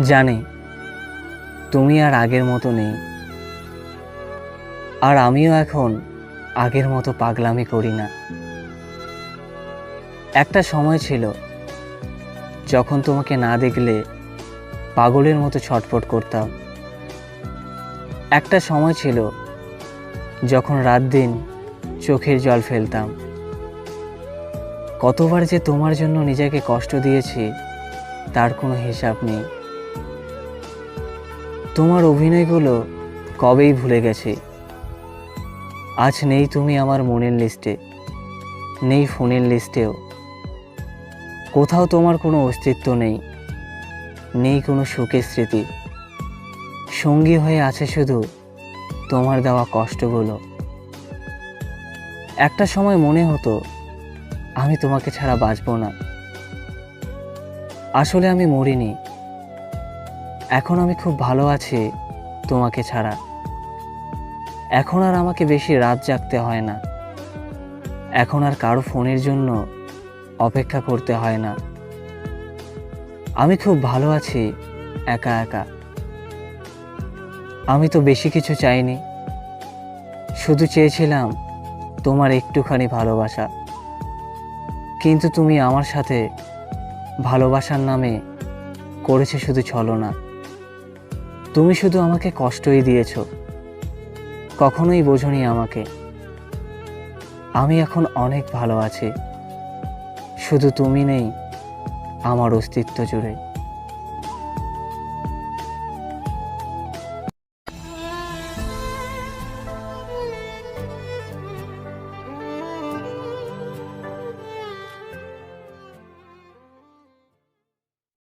জানি তুমি আর আগের মতো নেই, আর আমিও এখন আগের মতো পাগলামি করি না। একটা সময় ছিল যখন তোমাকে না দেখলে পাগলের মতো ছটফট করতাম। একটা সময় ছিল যখন রাত দিন চোখের জল ফেলতাম। কতবার যে তোমার জন্য নিজেকে কষ্ট দিয়েছি তার কোনো হিসাব নেই। তোমার অভিনয়গুলো কবেই ভুলে গেছি। আজ নেই তুমি আমার মনের লিস্টে, নেই ফোনের লিস্টেও। কোথাও তোমার কোনো অস্তিত্ব নেই, নেই কোনো সুখের স্মৃতি। সঙ্গী হয়ে আছে শুধু তোমার দেওয়া কষ্টগুলো। একটা সময় মনে হতো আমি তোমাকে ছাড়া বাঁচব না। আসলে আমি মরিনি, এখন আমি খুব ভালো আছি তোমাকে ছাড়া। এখন আর আমাকে বেশি রাত জাগতে হয় না, এখন আর কারো ফোনের জন্য অপেক্ষা করতে হয় না। আমি খুব ভালো আছি একা একা। আমি তো বেশি কিছু চাইনি, শুধু চেয়েছিলাম তোমার একটুখানি ভালোবাসা। কিন্তু তুমি আমার সাথে ভালোবাসার নামে করেছে শুধু ছলনা। তুমি শুধু আমাকে কষ্টই দিয়েছো, কখনোই বোঝোনি আমাকে। আমি এখন অনেক ভালো আছি, শুধু তুমি নেই আমার অস্তিত্ব জুড়ে।